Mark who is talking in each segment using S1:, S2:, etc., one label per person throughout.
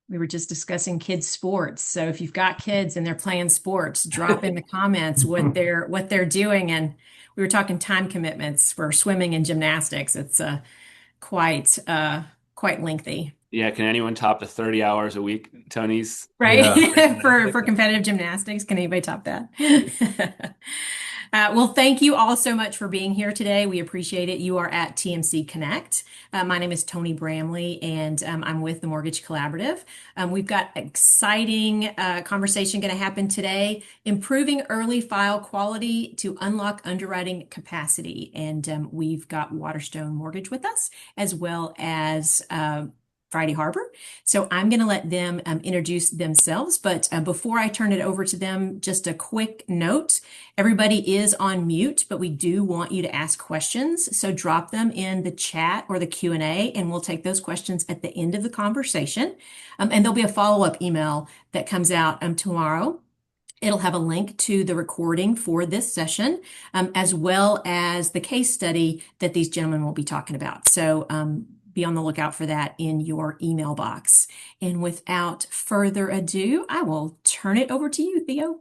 S1: We were just discussing kids' sports. So if you've got kids and they're playing sports, drop in the comments what they're doing. And we were talking time commitments for swimming and gymnastics. It's quite quite lengthy,
S2: Yeah, can anyone top the 30 hours a week, Tony's
S1: right?
S2: for
S1: For
S2: gymnastics?
S1: competitive gymnastics, can anybody top that? Well, thank you all so much for being here today. We appreciate it. You are at TMC Connect. My name is Tony Bramley, and I'm with the Mortgage Collaborative. We've got exciting conversation going to happen today, improving early file quality to unlock underwriting capacity. And we've got Waterstone Mortgage with us, as well as Friday Harbor. So I'm going to let them introduce themselves. But before I turn it over to them, just a quick note. Everybody is on mute, but we do want you to ask questions. So drop them in the chat or the Q&A, and we'll take those questions at the end of the conversation. And there'll be a follow-up email that comes out tomorrow. It'll have a link to the recording for this session, as well as the case study that these gentlemen will be talking about. So be on the lookout for that in your email box. And without further ado, I will turn it over to you, Theo.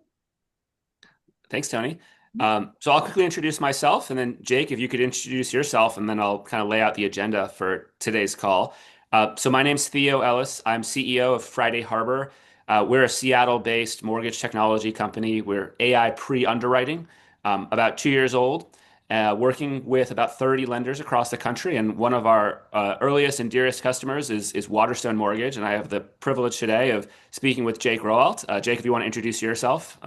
S2: Thanks, Tony. So I'll quickly introduce myself, and then Jake, if you could introduce yourself, and then I'll kind of lay out the agenda for today's call. So my name's Theo Ellis. I'm CEO of Friday Harbor. We're a Seattle-based mortgage technology company. We're AI pre-underwriting, about 2 years old, working with about 30 lenders across the country. And one of our earliest and dearest customers is Waterstone Mortgage. And I have the privilege today of speaking with Jake Rowalt. Jake, if you want to introduce yourself.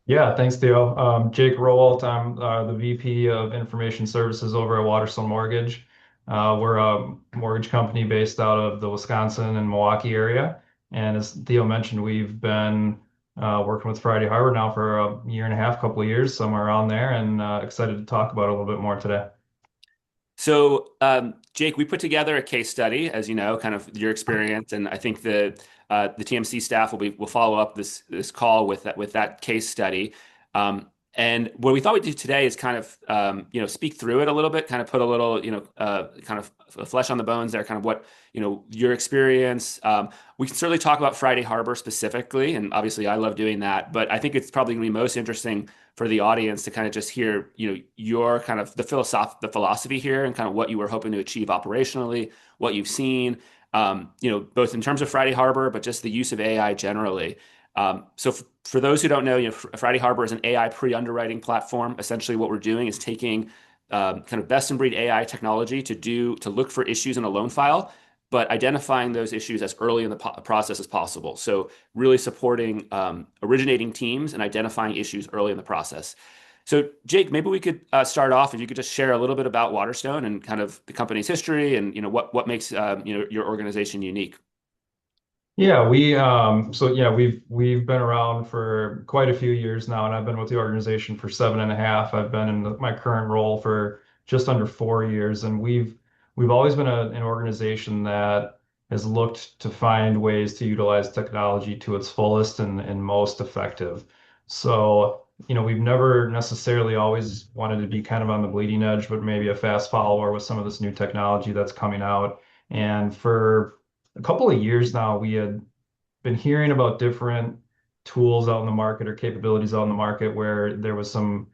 S3: Yeah, thanks, Theo. Jake Rowalt. I'm the VP of Information Services over at Waterstone Mortgage. We're a mortgage company based out of the Wisconsin and Milwaukee area. And as Theo mentioned, we've been working with Friday Harbor now for a year and a half, couple of years, somewhere around there, and excited to talk about it a little bit more today.
S2: So, Jake, we put together a case study, as you know, kind of your experience, and I think the TMC staff will follow up this call with that case study. And what we thought we'd do today is kind of speak through it a little bit, kind of put a little kind of flesh on the bones there, kind of what your experience. We can certainly talk about Friday Harbor specifically, and obviously I love doing that. But I think it's probably going to be most interesting for the audience to kind of just hear, your kind of the philosophy here and kind of what you were hoping to achieve operationally, what you've seen, both in terms of Friday Harbor, but just the use of AI generally. So for those who don't know, Friday Harbor is an AI pre-underwriting platform. Essentially, what we're doing is taking kind of best-in-breed AI technology to look for issues in a loan file, but identifying those issues as early in the process as possible. So really supporting originating teams and identifying issues early in the process. So Jake, maybe we could start off if you could just share a little bit about Waterstone and kind of the company's history and what makes your organization unique.
S3: Yeah, we've been around for quite a few years now, and I've been with the organization for 7.5. I've been in my current role for just under 4 years, and we've always been an organization that has looked to find ways to utilize technology to its fullest and most effective. So, we've never necessarily always wanted to be kind of on the bleeding edge, but maybe a fast follower with some of this new technology that's coming out. And for a couple of years now, we had been hearing about different tools out in the market or capabilities out in the market where there was some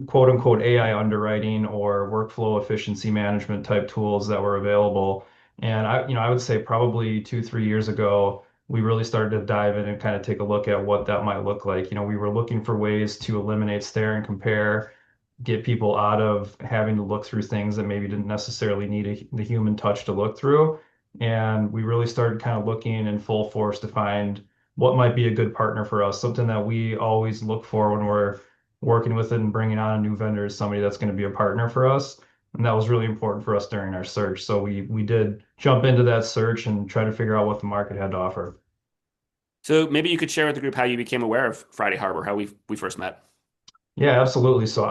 S3: quote unquote AI underwriting or workflow efficiency management type tools that were available. And I would say probably 2, 3 years ago, we really started to dive in and kind of take a look at what that might look like. We were looking for ways to eliminate stare and compare, get people out of having to look through things that maybe didn't necessarily need the human touch to look through. And we really started kind of looking in full force to find what might be a good partner for us, something that we always look for when we're working with it and bringing on a new vendor is somebody that's going to be a partner for us. And that was really important for us during our search. So we did jump into that search and try to figure out what the market had to offer.
S2: So maybe you could share with the group how you became aware of Friday Harbor, how we first met.
S3: Yeah, absolutely. So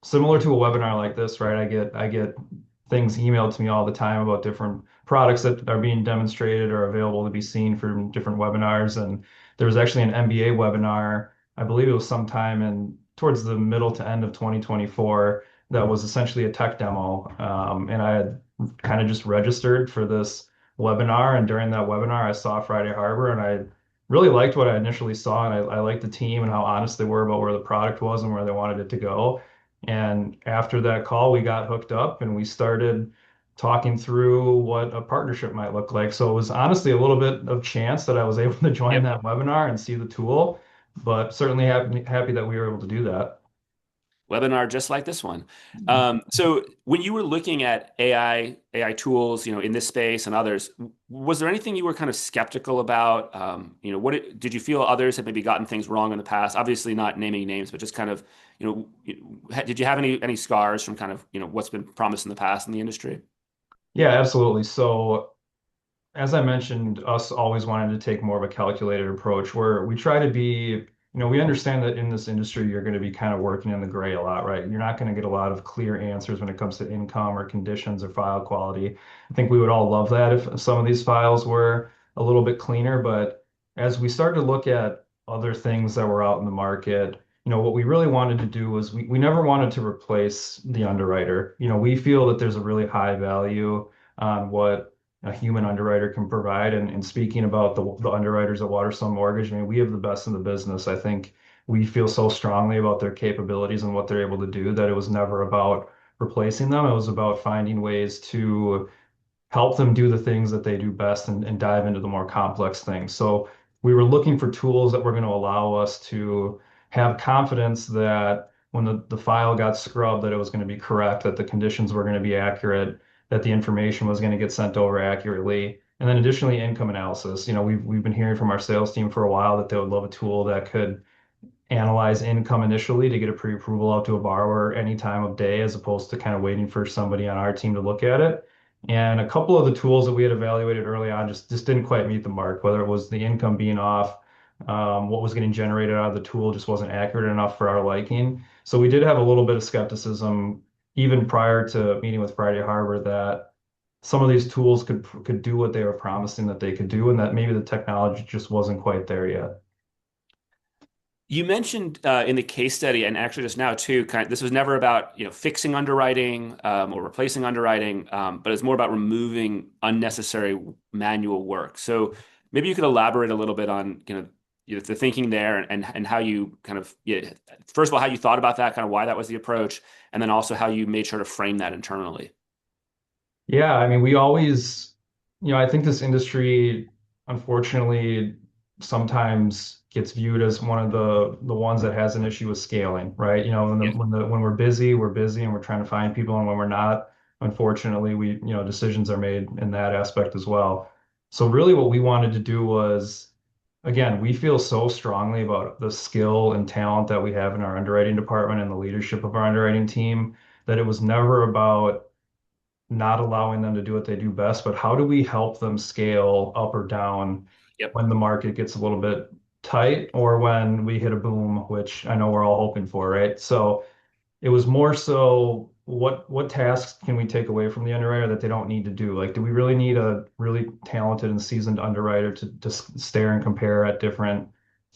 S3: similar to a webinar like this, right? I get things emailed to me all the time about different products that are being demonstrated or available to be seen from different webinars. And there was actually an MBA webinar, I believe it was sometime in towards the middle to end of 2024, that was essentially a tech demo. And I had kind of just registered for this webinar. And during that webinar, I saw Friday Harbor and I really liked what I initially saw. And I liked the team and how honest they were about where the product was and where they wanted it to go. And after that call, we got hooked up and we started talking through what a partnership might look like. So it was honestly a little bit of chance that I was able to join
S2: Yep.
S3: that webinar and see the tool, but certainly happy that we were able to do that.
S2: Webinar just like this one. So when you were looking at AI tools, in this space and others, was there anything you were kind of skeptical about? Did you feel others had maybe gotten things wrong in the past? Obviously not naming names, but just kind of, did you have any scars from kind of, what's been promised in the past in the industry?
S3: Yeah, absolutely. So as I mentioned, us always wanted to take more of a calculated approach where we try to be, we understand that in this industry, you're going to be kind of working in the gray a lot, right? You're not going to get a lot of clear answers when it comes to income or conditions or file quality. I think we would all love that if some of these files were a little bit cleaner, but as we started to look at other things that were out in the market, what we really wanted to do was we never wanted to replace the underwriter. We feel that there's a really high value on what a human underwriter can provide. And speaking about the underwriters at Waterstone Mortgage, I mean, we have the best in the business. I think we feel so strongly about their capabilities and what they're able to do that it was never about replacing them. It was about finding ways to help them do the things that they do best and dive into the more complex things. So we were looking for tools that were going to allow us to have confidence that when the file got scrubbed, that it was going to be correct, that the conditions were going to be accurate, that the information was going to get sent over accurately. And then additionally, income analysis. We've been hearing from our sales team for a while that they would love a tool that could analyze income initially to get a pre-approval out to a borrower any time of day, as opposed to kind of waiting for somebody on our team to look at it. And a couple of the tools that we had evaluated early on just didn't quite meet the mark, whether it was the income being off, what was getting generated out of the tool just wasn't accurate enough for our liking. So we did have a little bit of skepticism even prior to meeting with Friday Harbor that some of these tools could do what they were promising that they could do, and that maybe the technology just wasn't quite there yet.
S2: You mentioned in the case study, and actually just now too, this was never about fixing underwriting or replacing underwriting, but it's more about removing unnecessary manual work. So maybe you could elaborate a little bit on the thinking there and how you kind of first of all how you thought about that, kind of why that was the approach, and then also how you made sure to frame that internally.
S3: Yeah, I mean, we always, I think this industry, unfortunately, sometimes gets viewed as one of the ones that has an issue with scaling, right?
S2: Yeah.
S3: When we're busy and we're trying to find people, and when we're not, unfortunately, decisions are made in that aspect as well. So really, what we wanted to do was, again, we feel so strongly about the skill and talent that we have in our underwriting department and the leadership of our underwriting team, that it was never about not allowing them to do what they do best, but how do we help them scale up or down
S2: Yep.
S3: when the market gets a little bit tight or when we hit a boom, which I know we're all hoping for, right? So it was more so what tasks can we take away from the underwriter that they don't need to do? Like, do we really need a really talented and seasoned underwriter to stare and compare at different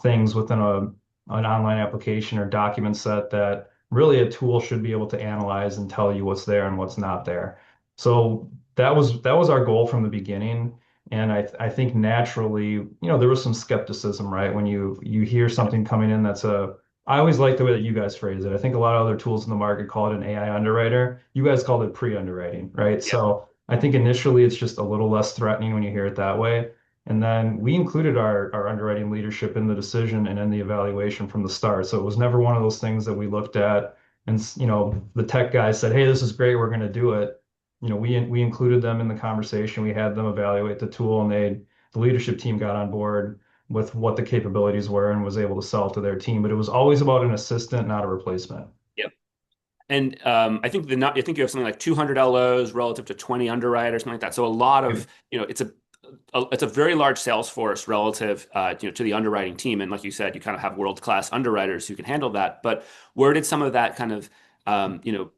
S3: things within an online application or document set that really a tool should be able to analyze and tell you what's there and what's not there? So that was our goal from the beginning. And I think naturally, there was some skepticism, right? When you hear something coming in that's I always like the way that you guys phrase it. I think a lot of other tools in the market call it an AI underwriter. You guys called it pre-underwriting, right?
S2: Yep.
S3: So I think initially it's just a little less threatening when you hear it that way. And then we included our underwriting leadership in the decision and in the evaluation from the start. So it was never one of those things that we looked at and the tech guys said, "Hey, this is great. We're going to do it." We included them in the conversation. We had them evaluate the tool, and the leadership team got on board with what the capabilities were and was able to sell to their team. But it was always about an assistant, not a replacement.
S2: Yep. And I think you have something like 200 LOs relative to 20 underwriters, something like that. So a lot of, it's a very large sales force relative, to the underwriting team. And like you said, you kind of have world-class underwriters who can handle that. But where did some of that kind of,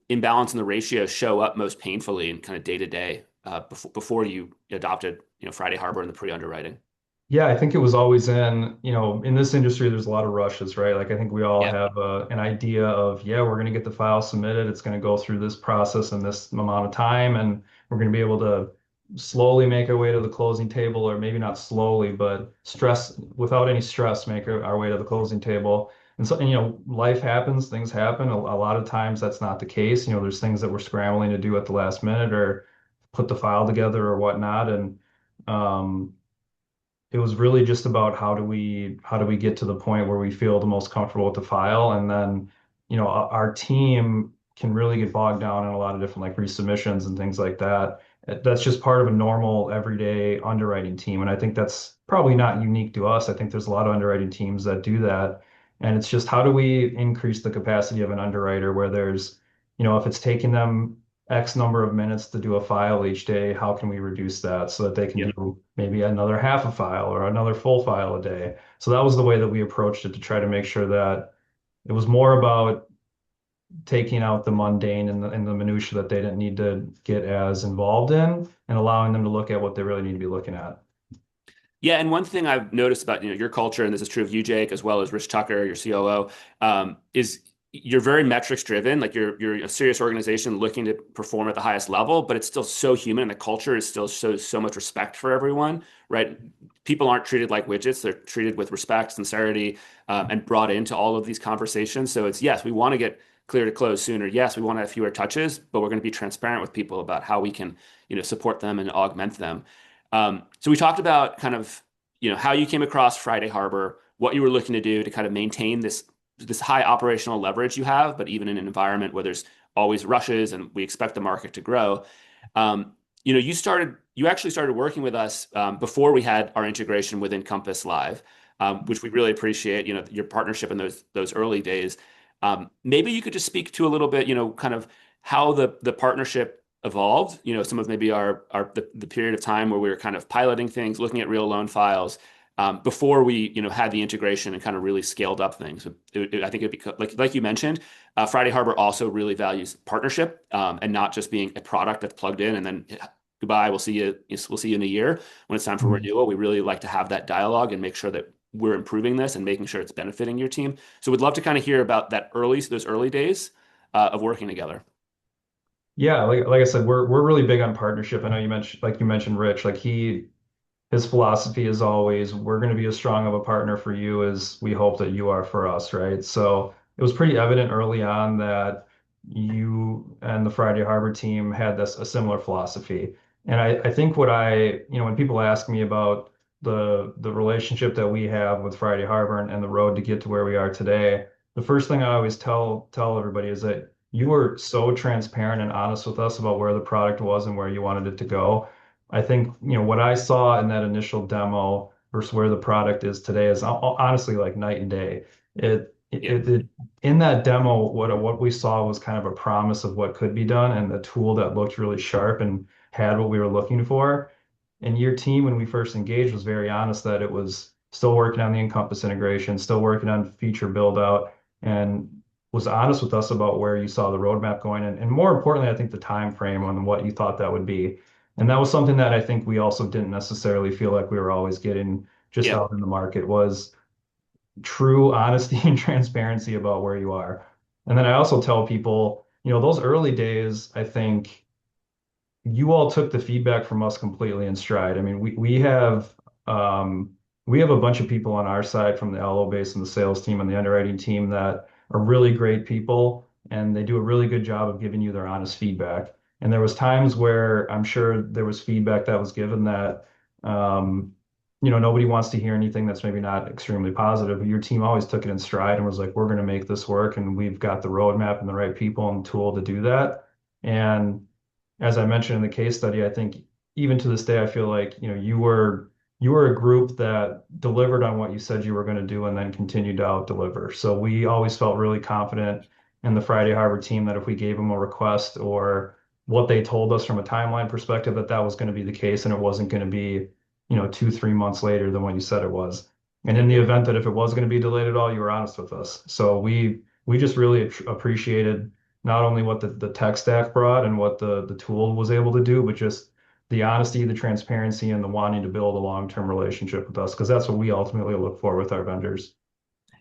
S2: imbalance in the ratio show up most painfully in kind of day to day before you adopted, Friday Harbor and the pre-underwriting?
S3: Yeah, I think it was always in this industry, there's a lot of rushes, right? Like I think we all
S2: Yeah.
S3: have an idea of, yeah, we're going to get the file submitted. It's going to go through this process in this amount of time, and we're going to be able to slowly make our way to the closing table, or maybe not slowly, but without any stress, make our way to the closing table. And so, and, life happens, things happen. A lot of times that's not the case. There's things that we're scrambling to do at the last minute or put the file together or whatnot. And um, it was really just about how do we get to the point where we feel the most comfortable with the file, and then our team can really get bogged down in a lot of different like resubmissions and things like that. That's just part of a normal everyday underwriting team, and I think that's probably not unique to us. I think there's a lot of underwriting teams that do that, and it's just how do we increase the capacity of an underwriter where if it's taking them X number of minutes to do a file each day, how can we reduce that so that they can
S2: Yeah.
S3: do maybe another half a file or another full file a day? So that was the way that we approached it, to try to make sure that it was more about taking out the mundane and the minutia that they didn't need to get as involved in, and allowing them to look at what they really need to be looking at.
S2: Yeah, and one thing I've noticed about your culture, and this is true of you, Jake, as well as Rich Tucker, your COO, is you're very metrics driven. Like you're a serious organization looking to perform at the highest level, but it's still so human, and the culture is still so much respect for everyone, right? People aren't treated like widgets; they're treated with respect, sincerity, and brought into all of these conversations. So it's yes, we want to get clear to close sooner. Yes, we want to have fewer touches, but we're going to be transparent with people about how we can, support them and augment them. So we talked about kind of, how you came across Friday Harbor, what you were looking to do to kind of maintain this high operational leverage you have, but even in an environment where there's always rushes and we expect the market to grow. You actually started working with us before we had our integration with Encompass Live, which we really appreciate, your partnership in those early days. Maybe you could just speak to a little bit, kind of how the partnership evolved, some of maybe the period of time where we were kind of piloting things, looking at real loan files, before we, had the integration and kind of really scaled up things. I think it'd be like you mentioned, Friday Harbor also really values partnership, and not just being a product that's plugged in and then goodbye. We'll see you in a year when it's time for
S3: Mhm.
S2: renewal. We really like to have that dialogue and make sure that we're improving this and making sure it's benefiting your team. So we'd love to kind of hear about those early days of working together.
S3: Yeah, like I said, we're really big on partnership. I know you mentioned Rich, like his philosophy is always, we're going to be as strong of a partner for you as we hope that you are for us, right? So it was pretty evident early on that you and the Friday Harbor team had a similar philosophy. And I think when people ask me about the relationship that we have with Friday Harbor and the road to get to where we are today, the first thing I always tell everybody is that you were so transparent and honest with us about where the product was and where you wanted it to go. I think, what I saw in that initial demo versus where the product is today is honestly like night and day.
S2: Yeah.
S3: In that demo, what we saw was kind of a promise of what could be done, and a tool that looked really sharp and had what we were looking for. And your team, when we first engaged, was very honest that it was still working on the Encompass integration, still working on feature build out, and was honest with us about where you saw the roadmap going, and more importantly, I think the time frame on what you thought that would be. And that was something that I think we also didn't necessarily feel like we were always getting just
S2: Yeah.
S3: out in the market, was true honesty and transparency about where you are. And then I also tell people, those early days, I think you all took the feedback from us completely in stride. I mean, we have a bunch of people on our side from the LO base and the sales team and the underwriting team that are really great people, and they do a really good job of giving you their honest feedback. And there was times where I'm sure there was feedback that was given that nobody wants to hear anything that's maybe not extremely positive. But your team always took it in stride and was like, we're going to make this work, and we've got the roadmap and the right people and tool to do that. And as I mentioned in the case study, I think even to this day, I feel like, you were a group that delivered on what you said you were going to do and then continued to out deliver. So we always felt really confident in the Friday Harbor team that if we gave them a request or what they told us from a timeline perspective, that was going to be the case, and it wasn't going to be, 2, 3 months later than what you said it was. And in the event that if it was going to be delayed at all, you were honest with us. So we just really appreciated not only what the tech stack brought and what the tool was able to do, but just the honesty, the transparency, and the wanting to build a long-term relationship with us, because that's what we ultimately look for with our vendors.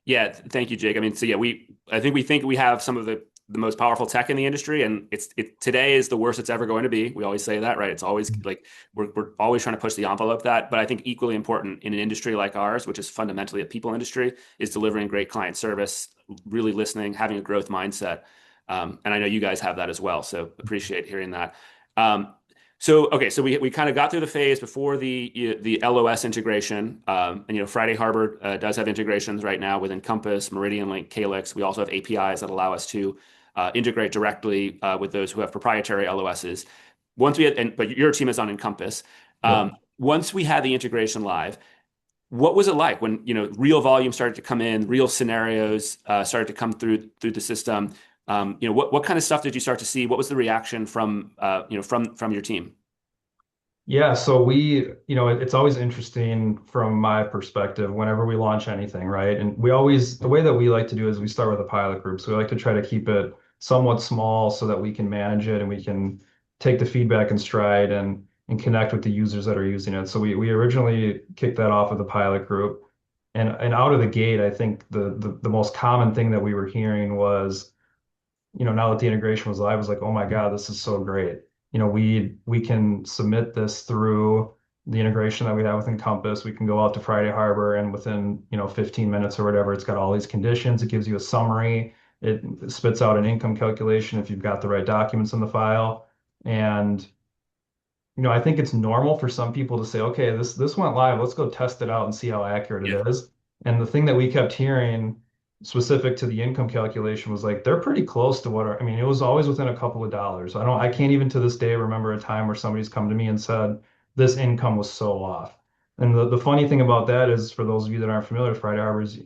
S2: Yeah, thank you, Jake. I mean, so yeah, I think we have some of the most powerful tech in the industry, and today is the worst it's ever going to be. We always say that, right? It's always like we're always trying to push the envelope that, but I think equally important in an industry like ours, which is fundamentally a people industry, is delivering great client service, really listening, having a growth mindset. And I know you guys have that as well, so appreciate hearing that. Um, so we kind of got through the phase before the LOS integration, and Friday Harbor does have integrations right now with Encompass, Meridian Link, Calyx. We also have APIs that allow us to integrate directly with those who have proprietary LOSs. But your team is on Encompass.
S3: Yep.
S2: Once we had the integration live, what was it like when real volume started to come in, real scenarios started to come through the system? What kind of stuff did you start to see? What was the reaction from your team?
S3: Yeah, so it's always interesting from my perspective whenever we launch anything, right? And the way that we like to do is we start with a pilot group. So we like to try to keep it somewhat small so that we can manage it and we can take the feedback in stride and connect with the users that are using it. So we originally kicked that off with a pilot group. And out of the gate, I think the most common thing that we were hearing was, now that the integration was live, was like, oh my God, this is so great. We can submit this through the integration that we have with Encompass. We can go out to Friday Harbor and within, 15 minutes or whatever, it's got all these conditions. It gives you a summary. It spits out an income calculation if you've got the right documents in the file. And I think it's normal for some people to say, okay, this went live. Let's go test it out and see how accurate
S2: Yeah.
S3: it is. And the thing that we kept hearing specific to the income calculation was like they're pretty close to I mean, it was always within a couple of dollars. I can't even to this day remember a time where somebody's come to me and said this income was so off. And the funny thing about that is for those of you that aren't familiar with Friday Harbor is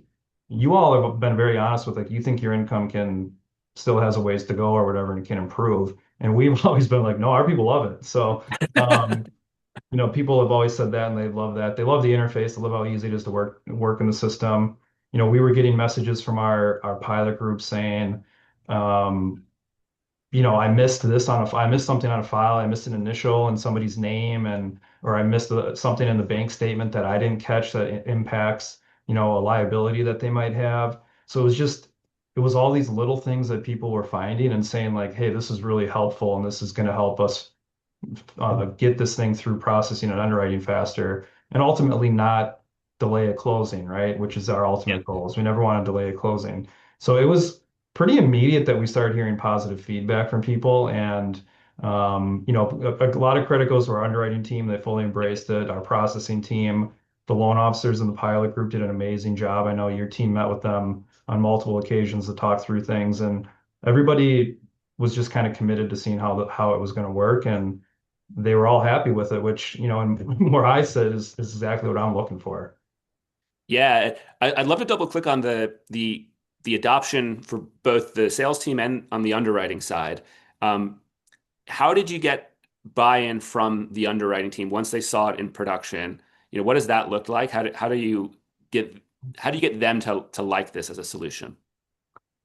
S3: you all have been very honest with like you think your income can still has a ways to go or whatever and can improve. And we've always been like, no, our people love it. So um, people have always said that and they love that. They love the interface. They love how easy it is to work in the system. We were getting messages from our pilot group saying, um, I missed I missed something on a file. I missed an initial and somebody's name or I missed something in the bank statement that I didn't catch that impacts, a liability that they might have. So it was all these little things that people were finding and saying like, hey, this is really helpful and this is going to help us get this thing through processing and underwriting faster, and ultimately not delay a closing, right? Which is our
S2: Yeah.
S3: ultimate goal. Is we never want to delay a closing. So it was pretty immediate that we started hearing positive feedback from people, and a lot of credit goes to our underwriting team. They fully embraced it. Our processing team, the loan officers in the pilot group did an amazing job. I know your team met with them on multiple occasions to talk through things, and everybody was just kind of committed to seeing how it was going to work, and they were all happy with it, which, and where I said is exactly what I'm looking for.
S2: Yeah, I'd love to double click on the adoption for both the sales team and on the underwriting side. Um, how did you get buy-in from the underwriting team once they saw it in production? What does that look like? Get how do you get them to like this as a solution?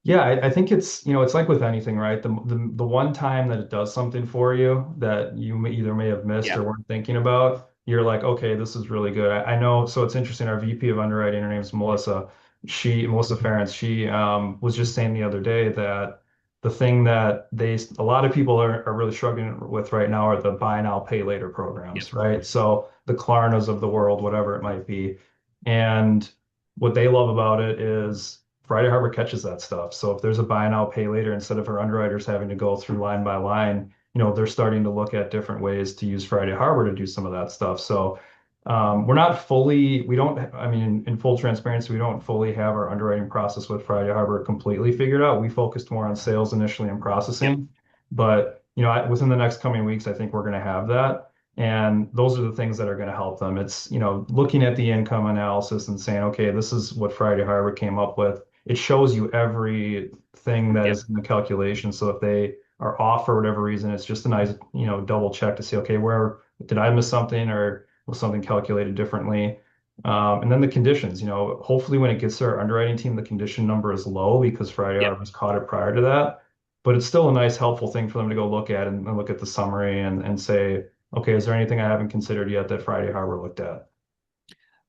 S3: Yeah, I think it's like with anything, right? The one time that it does something for you that you may have missed
S2: Yeah.
S3: or weren't thinking about, you're like, okay, this is really good. I know. So it's interesting. Our VP of underwriting, her name's Melissa. Melissa Ferentz. She was just saying the other day that the thing that a lot of people are really struggling with right now are the buy now, pay later
S2: Yeah.
S3: programs, right? So the Klarnas of the world, whatever it might be. And what they love about it is Friday Harbor catches that stuff. So if there's a buy now, pay later, instead of our underwriters having to go through line by line, they're starting to look at different ways to use Friday Harbor to do some of that stuff. So we don't, I mean, in full transparency, we don't fully have our underwriting process with Friday Harbor completely figured out. We focused more on sales initially and
S2: Yeah.
S3: processing. But, within the next coming weeks, I think we're going to have that. And those are the things that are going to help them. It's, looking at the income analysis and saying, okay, this is what Friday Harbor came up with. It shows you everything that
S2: Yeah.
S3: is in the calculation. So if they are off for whatever reason, it's just a nice, double check to see, okay, where did I miss something or was something calculated differently? And then the conditions, hopefully when it gets to our underwriting team, the condition number is low because Friday
S2: Yeah.
S3: Harbor's caught it prior to that. But it's still a nice, helpful thing for them to go look at and look at the summary and say, okay, is there anything I haven't considered yet that Friday Harbor looked at?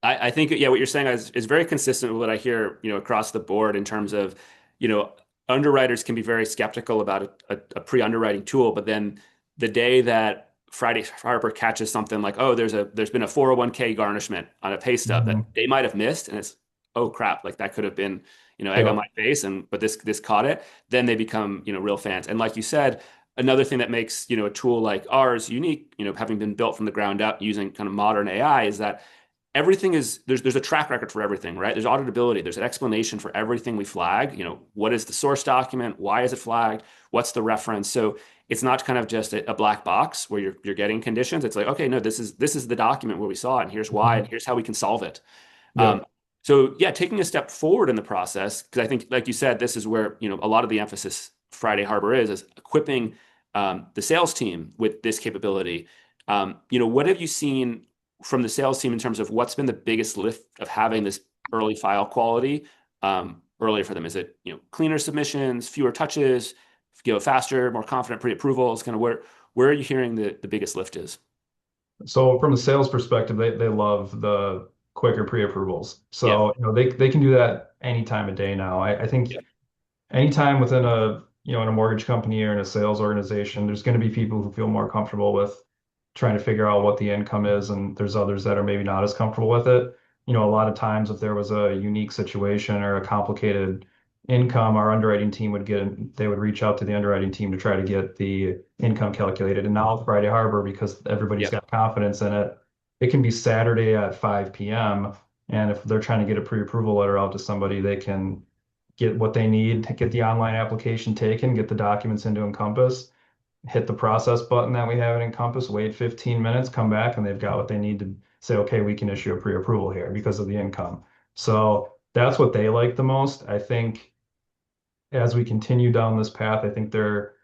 S2: I think, yeah, what you're saying is very consistent with what I hear, across the board in terms of, you know, underwriters can be very skeptical about a pre-underwriting tool, but then the day that Friday Harbor catches something like, oh, there's been a 401k garnishment on a pay stub that
S3: Mhm.
S2: they might have missed, and it's, oh crap, like that could have been, egg on
S3: Yep.
S2: my face, and but this caught it. Then they become, real fans. And like you said, another thing that makes, a tool like ours unique, having been built from the ground up using kind of modern AI, is that everything is there's a track record for everything, right? There's auditability, there's an explanation for everything we flag. What is the source document? Why is it flagged? What's the reference? So it's not kind of just a black box where you're getting conditions. It's like, okay, no, this is the document where we saw it, and here's why, and
S3: Mhm.
S2: here's how we can solve it. Um,
S3: Yep.
S2: so yeah, taking a step forward in the process, because I think, like you said, this is where a lot of the emphasis Friday Harbor is equipping the sales team with this capability. What have you seen from the sales team in terms of what's been the biggest lift of having this early file quality earlier for them? Is it cleaner submissions, fewer touches, faster, more confident pre-approvals? Kind of where are you hearing the biggest lift is?
S3: So from a sales perspective, they love the quicker pre-approvals.
S2: Yeah,
S3: So, they can do that any time of day now. I think
S2: yeah,
S3: anytime within in a mortgage company or in a sales organization, there's going to be people who feel more comfortable with trying to figure out what the income is, and there's others that are maybe not as comfortable with it. A lot of times if there was a unique situation or a complicated income, our underwriting team they would reach out to the underwriting team to try to get the income calculated. And now with Friday Harbor, because everybody's
S2: yeah.
S3: got confidence in it, it can be Saturday at 5 p.m. And if they're trying to get a pre-approval letter out to somebody, they can get what they need to get the online application taken, get the documents into Encompass, hit the process button that we have in Encompass, wait 15 minutes, come back, and they've got what they need to say, okay, we can issue a pre-approval here because of the income. So that's what they like the most. I think as we continue down this path, I think they're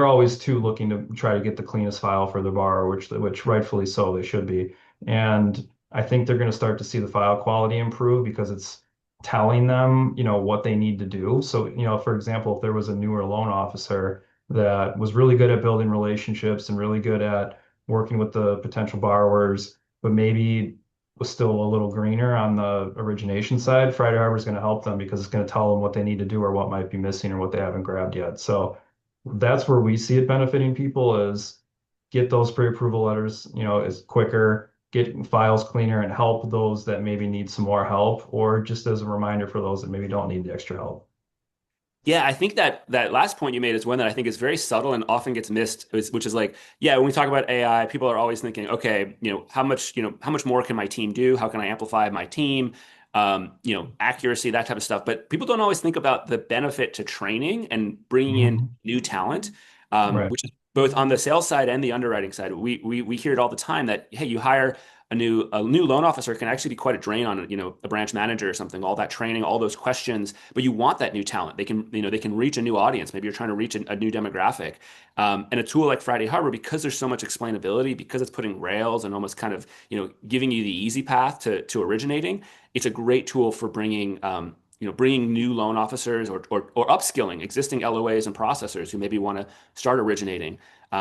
S3: always too looking to try to get the cleanest file for the borrower, which rightfully so they should be. And I think they're going to start to see the file quality improve because it's telling them, what they need to do. So, for example, if there was a newer loan officer that was really good at building relationships and really good at working with the potential borrowers, but maybe was still a little greener on the origination side, Friday Harbor is going to help them because it's going to tell them what they need to do or what might be missing or what they haven't grabbed yet. So that's where we see it benefiting people is get those pre-approval letters, is quicker, get files cleaner and help those that maybe need some more help, or just as a reminder for those that maybe don't need the extra help.
S2: Yeah, I think that last point you made is one that I think is very subtle and often gets missed, which is like, yeah, when we talk about AI, people are always thinking, okay, how much more can my team do? How can I amplify my team? Accuracy, that type of stuff. But people don't always think about the benefit to training and bringing in
S3: Mhm.
S2: new talent,
S3: Right.
S2: which is both on the sales side and the underwriting side. We hear it all the time that, hey, you hire a new loan officer can actually be quite a drain on a branch manager or something. All that training, all those questions, but you want that new talent. They can reach a new audience. Maybe you're trying to reach a new demographic, and a tool like Friday Harbor, because there's so much explainability, because it's putting rails and almost kind of giving you the easy path to originating. It's a great tool for bringing new loan officers or upskilling existing LOAs and processors who maybe want to start originating.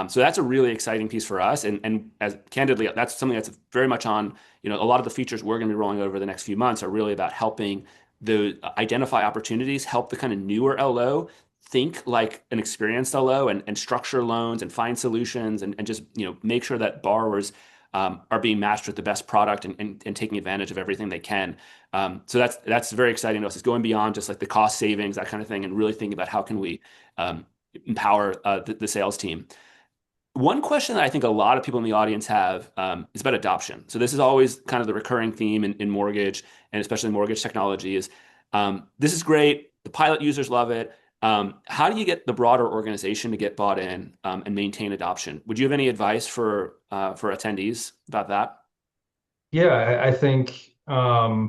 S2: So that's a really exciting piece for us. And as candidly, that's something that's very much on, a lot of the features we're going to be rolling over the next few months are really about helping the identify opportunities, help the kind of newer LO think like an experienced LO and structure loans and find solutions and just, make sure that borrowers are being matched with the best product and taking advantage of everything they can. So that's very exciting to us. It's going beyond just like the cost savings, that kind of thing, and really thinking about how can we empower the sales team. One question that I think a lot of people in the audience have is about adoption. So this is always kind of the recurring theme in mortgage and especially mortgage technology is this is great. The pilot users love it. How do you get the broader organization to get bought in and maintain adoption? Would you have any advice for attendees about that?
S3: Yeah, I think a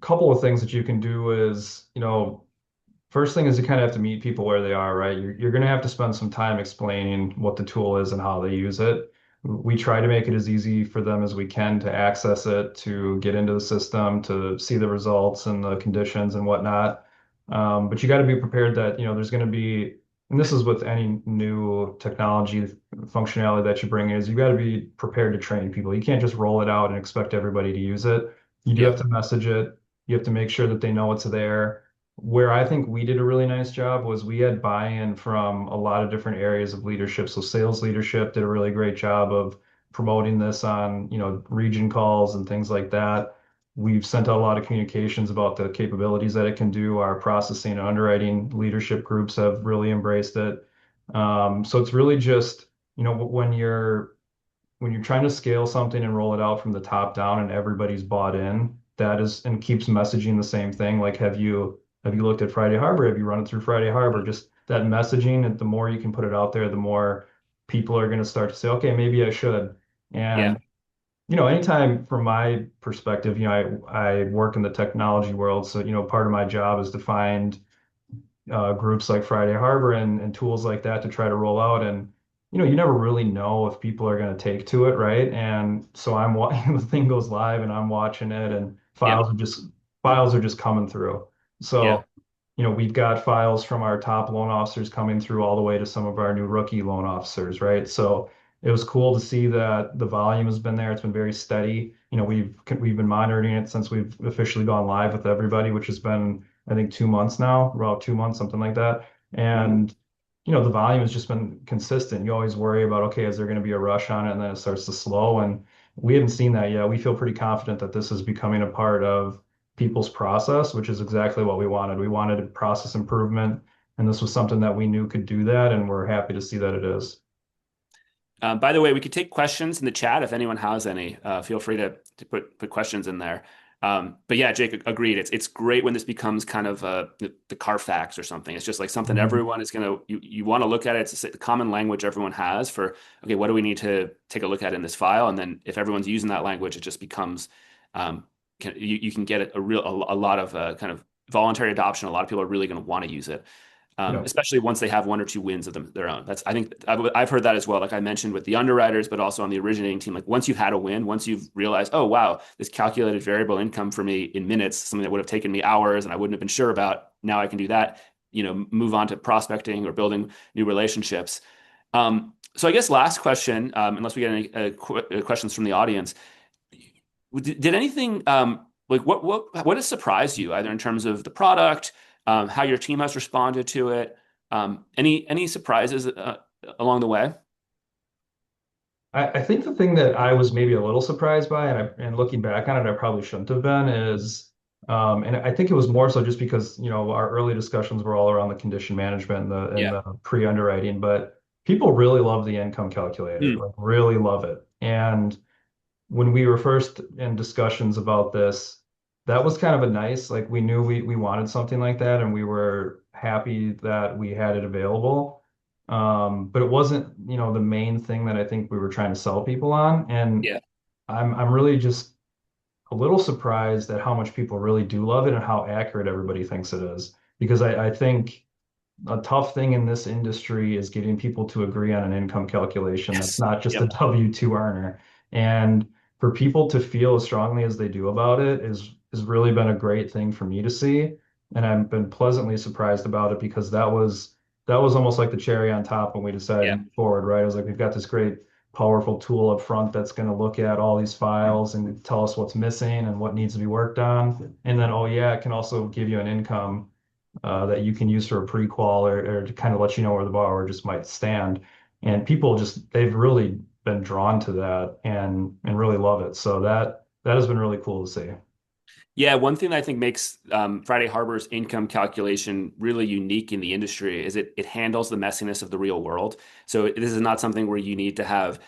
S3: couple of things that you can do is, first thing is you kind of have to meet people where they are, right? You're going to have to spend some time explaining what the tool is and how they use it. We try to make it as easy for them as we can to access it, to get into the system, to see the results and the conditions and whatnot. But you got to be prepared that, there's going to be, and this is with any new technology functionality that you bring in, is you got to be prepared to train people. You can't just roll it out and expect everybody to use it. You do
S2: Yeah.
S3: have to message it. You have to make sure that they know it's there. where I think we did a really nice job was we had buy-in from a lot of different areas of leadership. So sales leadership did a really great job of promoting this on, region calls and things like that. We've sent out a lot of communications about the capabilities that it can do. Our processing and underwriting leadership groups have really embraced it. So it's really just, when you're trying to scale something and roll it out from the top down and everybody's bought in, that is and keeps messaging the same thing. Like, have you looked at Friday Harbor? Have you run it through Friday Harbor? Just that messaging, and the more you can put it out there, the more people are going to start to say, okay, maybe I should.
S2: Yeah.
S3: And anytime from my perspective, I work in the technology world, so part of my job is to find groups like Friday Harbor and tools like that to try to roll out. And you never really know if people are going to take to it, right? And so I'm watching the thing goes live, and I'm watching it, and
S2: Yeah.
S3: files are just coming through.
S2: Yeah.
S3: So we've got files from our top loan officers coming through all the way to some of our new rookie loan officers, right? So it was cool to see that the volume has been there. It's been very steady. We've been monitoring it since we've officially gone live with everybody, which has been, I think, 2 months now, about 2 months, something like that.
S2: Mhm.
S3: And the volume has just been consistent. You always worry about, okay, is there going to be a rush on it, and then it starts to slow. And we haven't seen that yet. We feel pretty confident that this is becoming a part of people's process, which is exactly what we wanted. We wanted a process improvement, and this was something that we knew could do that, and we're happy to see that it is.
S2: By the way, we could take questions in the chat if anyone has any. Feel free to put questions in there. But yeah, Jake agreed. It's great when this becomes kind of the Carfax or something. It's just like something
S3: Mhm.
S2: everyone is gonna you want to look at it. It's the common language everyone has for okay, what do we need to take a look at in this file? And then if everyone's using that language, it just becomes you can get a lot of kind of voluntary adoption. A lot of people are really going to want to use it.
S3: Yeah.
S2: Especially once they have one or two wins of their own. I think I've heard that as well. Like I mentioned with the underwriters, but also on the originating team. Like once you've had a win, once you've realized, oh wow, this calculated variable income for me in minutes, something that would have taken me hours and I wouldn't have been sure about. Now I can do that. Move on to prospecting or building new relationships. So I guess last question, unless we get any questions from the audience, did anything like what has surprised you either in terms of the product, how your team has responded to it, any surprises along the way?
S3: I think the thing that I was maybe a little surprised by, and looking back on it, I probably shouldn't have been, is, and I think it was more so just because, our early discussions were all around the condition management and the
S2: Yeah.
S3: pre-underwriting, but people really love the income calculator,
S2: Mm.
S3: like really love it. And when we were first in discussions about this, that was kind of a nice, like we knew we wanted something like that, and we were happy that we had it available. But it wasn't, the main thing that I think we were trying to sell people on. And
S2: Yeah.
S3: I'm really just a little surprised at how much people really do love it and how accurate everybody thinks it is. Because I think a tough thing in this industry is getting people to agree on an income calculation that's
S2: Yes.
S3: not just a
S2: Yep.
S3: W-2 earner. And for people to feel as strongly as they do about it is really been a great thing for me to see. And I've been pleasantly surprised about it because that was almost like the cherry on top when we decided to
S2: Yeah.
S3: move forward, right? I was like, we've got this great powerful tool up front that's going to look at all these files and tell us what's missing and what needs to be worked on. And then, oh yeah, it can also give you an income that you can use for a pre-qual or to kind of let you know where the borrower just might stand. And people just they've really been drawn to that and really love it. So that has been really cool to see.
S2: Yeah, one thing that I think makes Friday Harbor's income calculation really unique in the industry is it handles the messiness of the real world. So this is not something where you need to have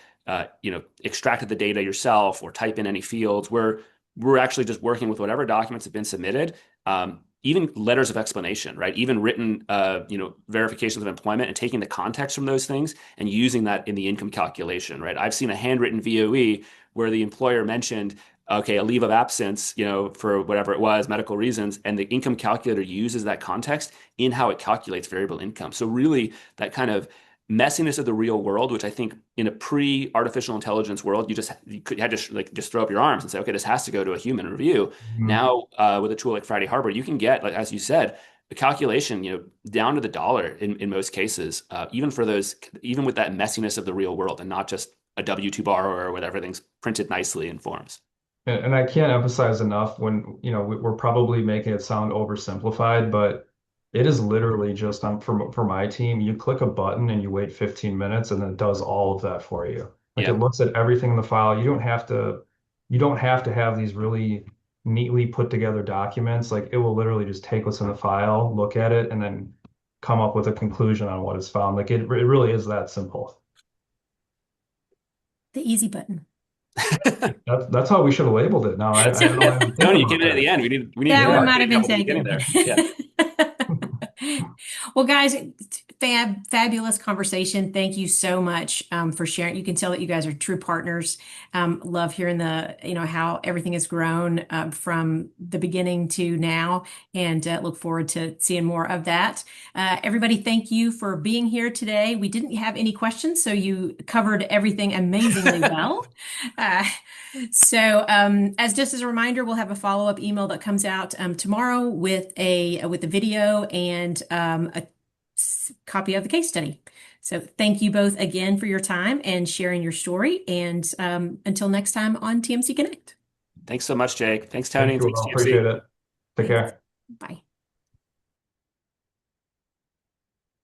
S2: extracted the data yourself or type in any fields. Where we're actually just working with whatever documents have been submitted, even letters of explanation, right? Even written verifications of employment and taking the context from those things and using that in the income calculation, right? I've seen a handwritten VOE where the employer mentioned okay, a leave of absence, for whatever it was, medical reasons, and the income calculator uses that context in how it calculates variable income. So really that kind of messiness of the real world, which I think in a pre-artificial intelligence world, you had to like just throw up your arms and say, okay, this has to go to a human review.
S3: Mhm.
S2: Now, with a tool like Friday Harbor, you can get, like as you said, the calculation, down to the dollar in most cases, even for those, even with that messiness of the real world and not just a W-2 borrower where everything's printed nicely in forms.
S3: And I can't emphasize enough when, we're probably making it sound oversimplified, but it is literally just for my team, you click a button and you wait 15 minutes and it does all of that for you. Like it
S2: Yeah.
S3: looks at everything in the file. You don't have to have these really neatly put together documents. Like it will literally just take what's in the file, look at it, and then come up with a conclusion on what is found. Like it really is that simple.
S1: The easy button.
S3: That's how we should have labeled it. Now I
S1: So
S3: don't know. I didn't think
S2: Tony, you
S3: about
S2: came in at
S3: that.
S2: the end. We need
S1: that
S2: more
S1: one
S3: Yeah.
S1: might have
S2: creative
S1: been
S2: help at the beginning
S1: taken.
S2: there. Yeah.
S1: Well, guys, fabulous conversation. Thank you so much for sharing. You can tell that you guys are true partners. Love hearing how everything has grown from the beginning to now, and look forward to seeing more of that. Everybody, thank you for being here today. We didn't have any questions, so you covered everything amazingly well. Uh, as just as a reminder, we'll have a follow-up email that comes out tomorrow with a video and a copy of the case study. So thank you both again for your time and sharing your story. And until next time on TMC Connect.
S2: Thanks so much, Jake. Thanks, Tony,
S3: Thank
S2: and
S3: you
S2: thanks,
S3: all.
S2: GMC.
S3: Appreciate it. Take
S1: Thanks.
S3: care.
S1: Bye.